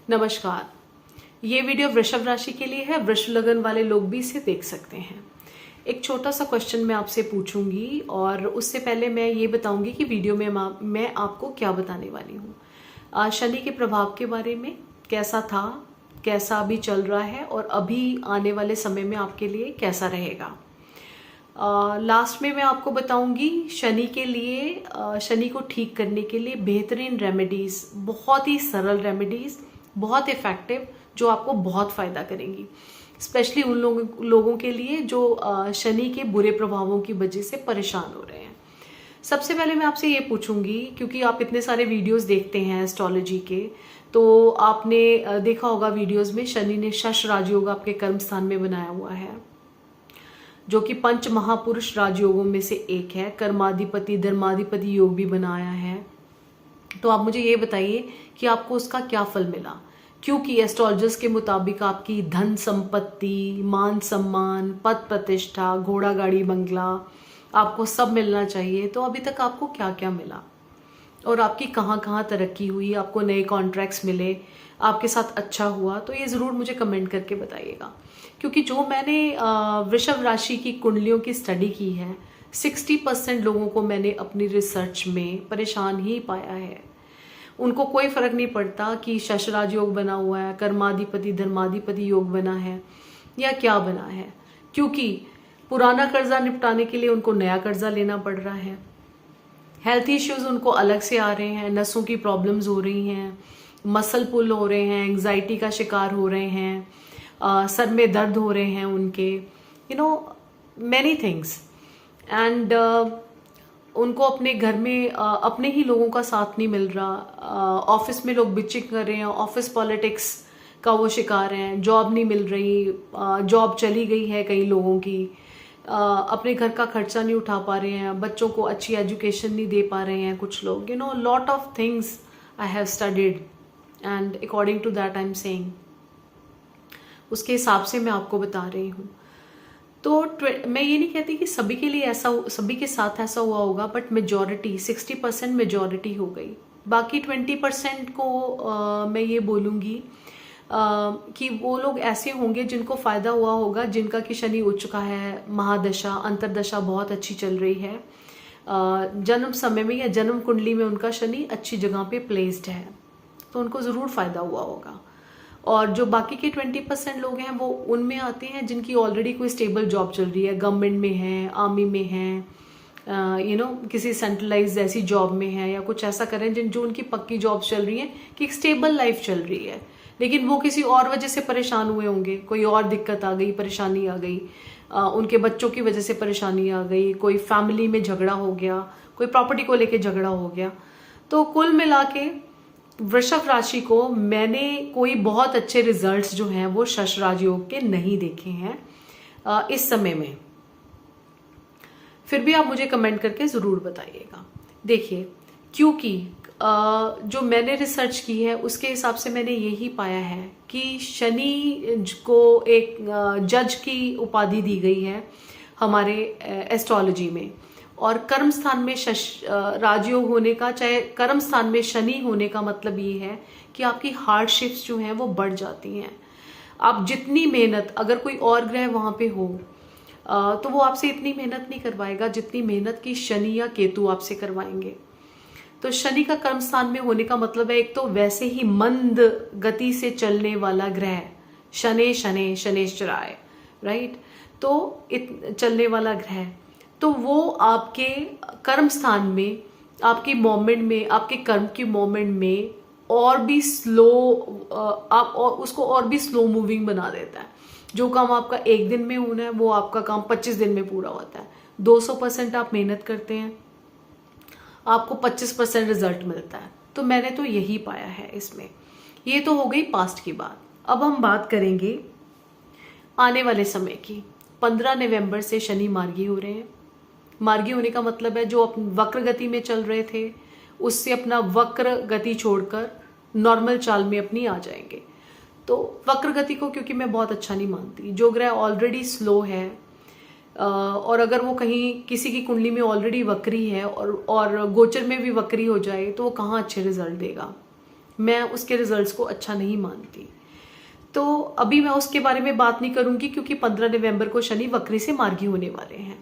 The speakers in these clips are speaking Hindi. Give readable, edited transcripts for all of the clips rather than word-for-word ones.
नमस्कार। ये वीडियो वृषभ राशि के लिए है। वृष लगन वाले लोग भी इसे देख सकते हैं। एक छोटा सा क्वेश्चन मैं आपसे पूछूंगी और उससे पहले मैं ये बताऊंगी कि वीडियो में मैं आपको क्या बताने वाली हूँ। शनि के प्रभाव के बारे में, कैसा था, कैसा अभी चल रहा है और अभी आने वाले समय में आपके लिए कैसा रहेगा। लास्ट में मैं आपको बताऊंगी शनि के लिए, शनि को ठीक करने के लिए बेहतरीन रेमेडीज, बहुत ही सरल रेमेडीज, बहुत इफेक्टिव, जो आपको बहुत फायदा करेंगी, स्पेशली उन लोगों के लिए जो शनि के बुरे प्रभावों की वजह से परेशान हो रहे हैं। सबसे पहले मैं आपसे ये पूछूंगी, क्योंकि आप इतने सारे वीडियोस देखते हैं एस्ट्रोलॉजी के, तो आपने देखा होगा वीडियोस में शनि ने शश राजयोग आपके कर्म स्थान में बनाया हुआ है, जो कि पंच महापुरुष राजयोगों में से एक है। कर्माधिपति धर्माधिपति योग भी बनाया है। तो आप मुझे ये बताइए कि आपको उसका क्या फल मिला, क्योंकि एस्ट्रोलॉजर्स के मुताबिक आपकी धन संपत्ति, मान सम्मान, पद प्रतिष्ठा, घोड़ा गाड़ी बंगला आपको सब मिलना चाहिए। तो अभी तक आपको क्या क्या मिला और आपकी कहाँ कहाँ तरक्की हुई, आपको नए कॉन्ट्रैक्ट्स मिले, आपके साथ अच्छा हुआ, तो ये ज़रूर मुझे कमेंट करके बताइएगा। क्योंकि जो मैंने वृषभ राशि की कुंडलियों की स्टडी की है, 60% लोगों को मैंने अपनी रिसर्च में परेशान ही पाया है। उनको कोई फर्क नहीं पड़ता कि शशराज योग बना हुआ है, कर्माधिपति धर्माधिपति योग बना है या क्या बना है, क्योंकि पुराना कर्जा निपटाने के लिए उनको नया कर्जा लेना पड़ रहा है। हेल्थ इश्यूज उनको अलग से आ रहे हैं, नसों की प्रॉब्लम्स हो रही हैं, मसल पुल हो रहे हैं, एंग्जाइटी का शिकार हो रहे हैं, सर में दर्द हो रहे हैं उनके, मैनी थिंग्स। एंड उनको अपने घर में अपने ही लोगों का साथ नहीं मिल रहा। ऑफिस में लोग बिचिंग कर रहे हैं, ऑफिस पॉलिटिक्स का वो शिकार हैं, जॉब नहीं मिल रही, जॉब चली गई है कई लोगों की, अपने घर का खर्चा नहीं उठा पा रहे हैं, बच्चों को अच्छी एजुकेशन नहीं दे पा रहे हैं कुछ लोग। Lot of things I have studied and according to that I am saying, उसके हिसाब से मैं आपको बता रही हूँ। तो मैं ये नहीं कहती कि सभी के लिए ऐसा, सभी के साथ ऐसा हुआ होगा, बट मेजॉरिटी 60% मेजॉरिटी हो गई। बाकी 20% को मैं ये बोलूँगी कि वो लोग ऐसे होंगे जिनको फायदा हुआ होगा, जिनका कि शनि उच्च का है, महादशा अंतरदशा बहुत अच्छी चल रही है, जन्म समय में या जन्म कुंडली में उनका शनि अच्छी जगह पे प्लेस्ड है, तो उनको ज़रूर फायदा हुआ होगा। और जो बाकी के 20% लोग हैं वो उनमें आते हैं जिनकी ऑलरेडी कोई स्टेबल जॉब चल रही है, गवर्नमेंट में है, आर्मी में है, किसी सेंट्रलाइज ऐसी जॉब में है, या कुछ ऐसा करें जो उनकी पक्की जॉब चल रही है कि एक स्टेबल लाइफ चल रही है, लेकिन वो किसी और वजह से परेशान हुए होंगे, कोई और दिक्कत आ गई, परेशानी आ गई, उनके बच्चों की वजह से परेशानी आ गई, कोई फैमिली में झगड़ा हो गया, कोई प्रॉपर्टी को लेके झगड़ा हो गया। तो कुल मिला के वृषभ राशि को मैंने कोई बहुत अच्छे रिजल्ट्स जो हैं वो शश राजयोग के नहीं देखे हैं इस समय में। फिर भी आप मुझे कमेंट करके ज़रूर बताइएगा। देखिए, क्योंकि जो मैंने रिसर्च की है उसके हिसाब से मैंने यही पाया है कि शनि को एक जज की उपाधि दी गई है हमारे एस्ट्रोलॉजी में, और कर्म स्थान में राजयोग होने का, चाहे कर्म स्थान में शनि होने का मतलब ये है कि आपकी हार्डशिप्स जो हैं वो बढ़ जाती हैं। आप जितनी मेहनत, अगर कोई और ग्रह वहाँ पे हो तो वो आपसे इतनी मेहनत नहीं करवाएगा जितनी मेहनत की शनि या केतु आपसे करवाएंगे। तो शनि का कर्म स्थान में होने का मतलब है, एक तो वैसे ही मंद गति से चलने वाला ग्रह शनि शनेश्चराय, राइट, तो चलने वाला ग्रह, तो वो आपके कर्म स्थान में, आपकी मोमेंट में, आपके कर्म की मोमेंट में और भी स्लो, आप और उसको और भी स्लो मूविंग बना देता है। जो काम आपका एक दिन में होना है वो आपका काम 25 दिन में पूरा होता है। 200% आप मेहनत करते हैं, आपको 25% रिजल्ट मिलता है। तो मैंने तो यही पाया है इसमें। ये तो हो गई पास्ट की बात। अब हम बात करेंगे आने वाले समय की। 15 नवंबर से शनि मार्गी हो रहे हैं। मार्गी होने का मतलब है जो वक्र गति में चल रहे थे उससे अपना वक्र गति छोड़कर नॉर्मल चाल में अपनी आ जाएंगे। तो वक्र गति को क्योंकि मैं बहुत अच्छा नहीं मानती, जो ग्रह ऑलरेडी स्लो है और अगर वो कहीं किसी की कुंडली में ऑलरेडी वक्री है और गोचर में भी वक्री हो जाए तो वो कहाँ अच्छे रिजल्ट देगा। मैं उसके रिजल्ट्स को अच्छा नहीं मानती। तो अभी मैं उसके बारे में बात नहीं करूंगी क्योंकि 15 नवंबर को शनि वक्री से मार्गी होने वाले हैं।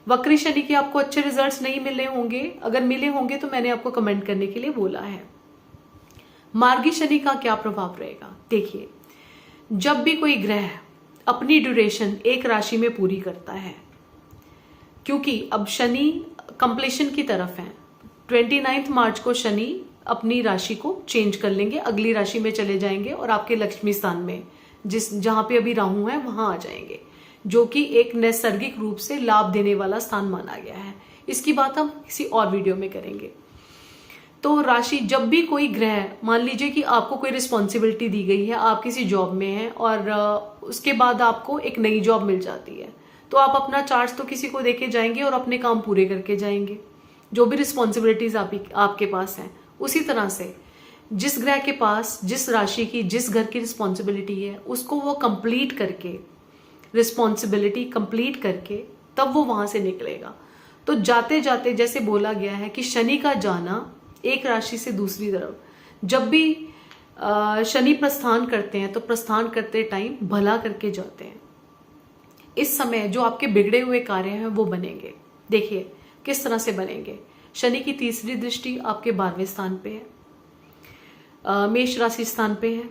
वक्री शनि के आपको अच्छे रिजल्ट्स नहीं मिले होंगे, अगर मिले होंगे तो मैंने आपको कमेंट करने के लिए बोला है। मार्गी शनि का क्या प्रभाव रहेगा, देखिए जब भी कोई ग्रह अपनी ड्यूरेशन एक राशि में पूरी करता है, क्योंकि अब शनि कंप्लीशन की तरफ है, 29 मार्च को शनि अपनी राशि को चेंज कर लेंगे, अगली राशि में चले जाएंगे और आपके लक्ष्मी स्थान में जहां पे अभी राहु है वहां आ जाएंगे, जो कि एक नैसर्गिक रूप से लाभ देने वाला स्थान माना गया है। इसकी बात हम किसी और वीडियो में करेंगे। तो राशि जब भी कोई ग्रह, मान लीजिए कि आपको कोई रिस्पॉन्सिबिलिटी दी गई है, आप किसी जॉब में हैं और उसके बाद आपको एक नई जॉब मिल जाती है, तो आप अपना चार्ज तो किसी को देके जाएंगे और अपने काम पूरे करके जाएंगे, जो भी रिस्पॉन्सिबिलिटीज आपके पास हैं। उसी तरह से जिस ग्रह के पास जिस राशि की जिस घर की रिस्पॉन्सिबिलिटी है, उसको वो कंप्लीट करके, रिस्पॉन्सिबिलिटी कंप्लीट करके तब वो वहां से निकलेगा। तो जाते जाते जैसे बोला गया है कि शनि का जाना एक राशि से दूसरी तरफ, जब भी शनि प्रस्थान करते हैं तो प्रस्थान करते टाइम भला करके जाते हैं। इस समय जो आपके बिगड़े हुए कार्य हैं वो बनेंगे। देखिए किस तरह से बनेंगे। शनि की तीसरी दृष्टि आपके 12वें स्थान पे है, मेष राशि स्थान पे है।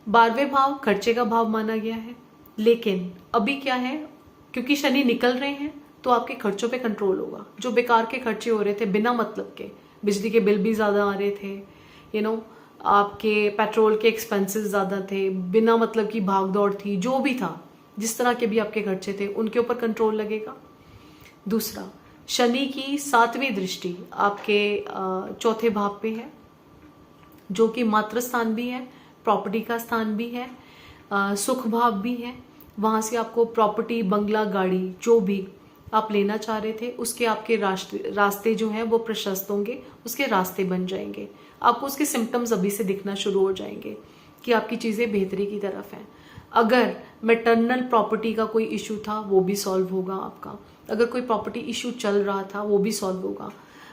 12वें भाव खर्चे का भाव माना गया है, लेकिन अभी क्या है, क्योंकि शनि निकल रहे हैं तो आपके खर्चों पे कंट्रोल होगा। जो बेकार के खर्चे हो रहे थे बिना मतलब के, बिजली के बिल भी ज्यादा आ रहे थे, आपके पेट्रोल के एक्सपेंसेस ज्यादा थे, बिना मतलब की भाग दौड़ थी, जो भी था, जिस तरह के भी आपके खर्चे थे उनके ऊपर कंट्रोल लगेगा। दूसरा, शनि की 7वीं दृष्टि आपके 4थे भाव पे है, जो कि मातृ स्थान भी है, प्रॉपर्टी का स्थान भी है, सुख भाव भी है। वहां से आपको प्रॉपर्टी, बंगला, गाड़ी जो भी आप लेना चाह रहे थे उसके आपके रास्ते जो हैं वो प्रशस्त होंगे, उसके रास्ते बन जाएंगे। आपको उसके सिम्टम्स अभी से दिखना शुरू हो जाएंगे कि आपकी चीजें बेहतरी की तरफ हैं। अगर मैटरनल प्रॉपर्टी का कोई इशू था वो भी सॉल्व होगा आपका। अगर कोई प्रॉपर्टी इशू चल रहा था वो भी सॉल्व होगा।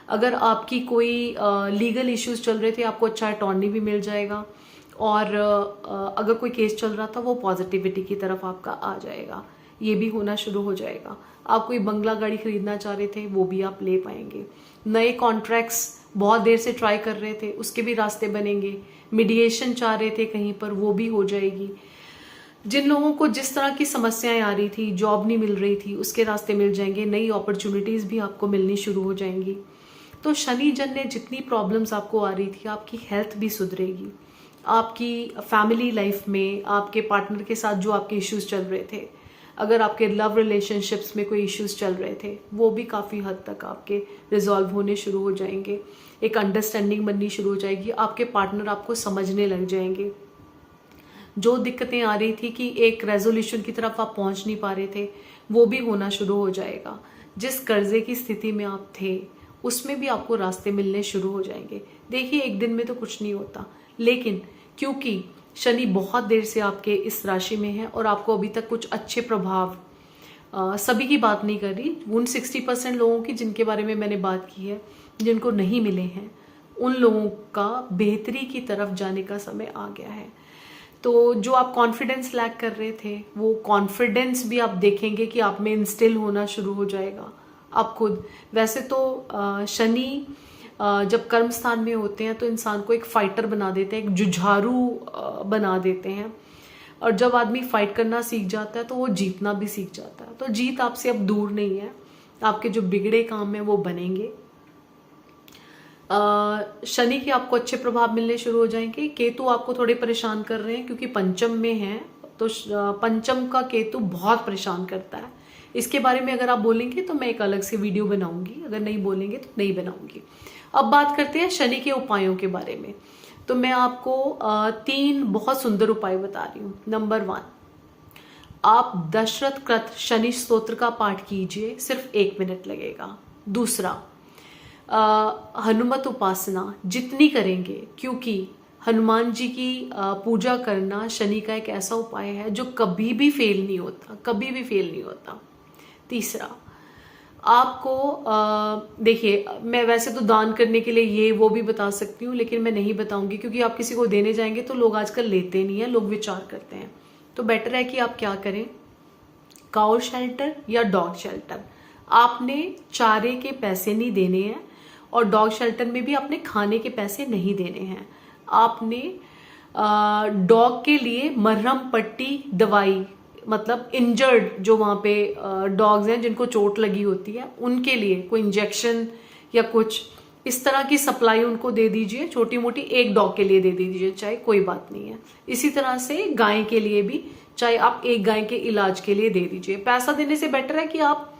अगर आपकी कोई लीगल इश्यूज चल रहे थे, आपको अच्छा अटॉर्नी भी मिल जाएगा। और अगर कोई केस चल रहा था वो पॉजिटिविटी की तरफ आपका आ जाएगा, ये भी होना शुरू हो जाएगा। आप कोई बंगला, गाड़ी खरीदना चाह रहे थे वो भी आप ले पाएंगे। नए कॉन्ट्रैक्ट्स बहुत देर से ट्राई कर रहे थे उसके भी रास्ते बनेंगे। मीडिएशन चाह रहे थे कहीं पर, वो भी हो जाएगी। जिन लोगों को जिस तरह की समस्याएं आ रही थी, जॉब नहीं मिल रही थी, उसके रास्ते मिल जाएंगे। नई अपॉर्चुनिटीज भी आपको मिलनी शुरू हो जाएंगी। तो शनि जन्य जितनी प्रॉब्लम्स आपको आ रही थी, आपकी हेल्थ भी सुधरेगी। आपकी फैमिली लाइफ में आपके पार्टनर के साथ जो आपके इश्यूज चल रहे थे, अगर आपके लव रिलेशनशिप्स में कोई इश्यूज चल रहे थे, वो भी काफ़ी हद तक आपके रिजॉल्व होने शुरू हो जाएंगे। एक अंडरस्टैंडिंग बननी शुरू हो जाएगी, आपके पार्टनर आपको समझने लग जाएंगे। जो दिक्कतें आ रही थी कि एक रेजोल्यूशन की तरफ आप पहुंच नहीं पा रहे थे, वो भी होना शुरू हो जाएगा। जिस कर्जे की स्थिति में आप थे उसमें भी आपको रास्ते मिलने शुरू हो जाएंगे। देखिए एक दिन में तो कुछ नहीं होता, लेकिन क्योंकि शनि बहुत देर से आपके इस राशि में है और आपको अभी तक कुछ अच्छे प्रभाव, सभी की बात नहीं कर रही, उन 60% लोगों की जिनके बारे में मैंने बात की है, जिनको नहीं मिले हैं, उन लोगों का बेहतरी की तरफ जाने का समय आ गया है। तो जो आप कॉन्फिडेंस लैक कर रहे थे, वो कॉन्फिडेंस भी आप देखेंगे कि आप में इंस्टिल होना शुरू हो जाएगा। आप खुद, वैसे तो शनि जब कर्म स्थान में होते हैं तो इंसान को एक फाइटर बना देते हैं, एक जुझारू बना देते हैं। और जब आदमी फाइट करना सीख जाता है तो वो जीतना भी सीख जाता है। तो जीत आपसे अब दूर नहीं है, आपके जो बिगड़े काम है वो बनेंगे। शनि के आपको अच्छे प्रभाव मिलने शुरू हो जाएंगे। केतु आपको थोड़े परेशान कर रहे हैं क्योंकि पंचम में है, तो पंचम का केतु बहुत परेशान करता है। इसके बारे में अगर आप बोलेंगे तो मैं एक अलग से वीडियो बनाऊंगी, अगर नहीं बोलेंगे तो नहीं बनाऊंगी। अब बात करते हैं शनि के उपायों के बारे में। तो मैं आपको 3 बहुत सुंदर उपाय बता रही हूँ। नंबर 1, आप दशरथ कृत शनि स्तोत्र का पाठ कीजिए, सिर्फ 1 मिनट लगेगा। दूसरा, हनुमत उपासना जितनी करेंगे, क्योंकि हनुमान जी की पूजा करना शनि का एक ऐसा उपाय है जो कभी भी फेल नहीं होता, कभी भी फेल नहीं होता। तीसरा, आपको देखिए, मैं वैसे तो दान करने के लिए ये वो भी बता सकती हूँ, लेकिन मैं नहीं बताऊंगी क्योंकि आप किसी को देने जाएंगे तो लोग आजकल लेते नहीं है, लोग विचार करते हैं। तो बेटर है कि आप क्या करें, काउ शेल्टर या डॉग शेल्टर, आपने चारे के पैसे नहीं देने हैं और डॉग शेल्टर में भी आपने खाने के पैसे नहीं देने हैं। आपने डॉग के लिए मरहम पट्टी दवाई, मतलब इंजर्ड जो वहाँ पे डॉग्स हैं जिनको चोट लगी होती है, उनके लिए कोई इंजेक्शन या कुछ इस तरह की सप्लाई उनको दे दीजिए, छोटी मोटी एक डॉग के लिए दे दीजिए, चाहे कोई बात नहीं है। इसी तरह से गाय के लिए भी, चाहे आप एक गाय के इलाज के लिए दे दीजिए। पैसा देने से बेटर है कि आप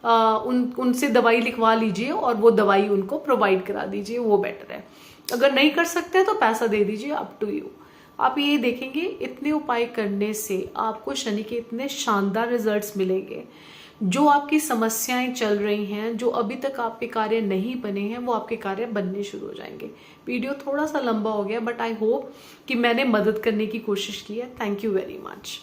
उनसे दवाई लिखवा लीजिए और वो दवाई उनको प्रोवाइड करा दीजिए, वो बेटर है। अगर नहीं कर सकते तो पैसा दे दीजिए, अप टू यू। आप ये देखेंगे इतने उपाय करने से आपको शनि के इतने शानदार रिजल्ट्स मिलेंगे। जो आपकी समस्याएं चल रही हैं, जो अभी तक आपके कार्य नहीं बने हैं, वो आपके कार्य बनने शुरू हो जाएंगे। वीडियो थोड़ा सा लंबा हो गया, बट आई होप कि मैंने मदद करने की कोशिश की है। Thank you very much.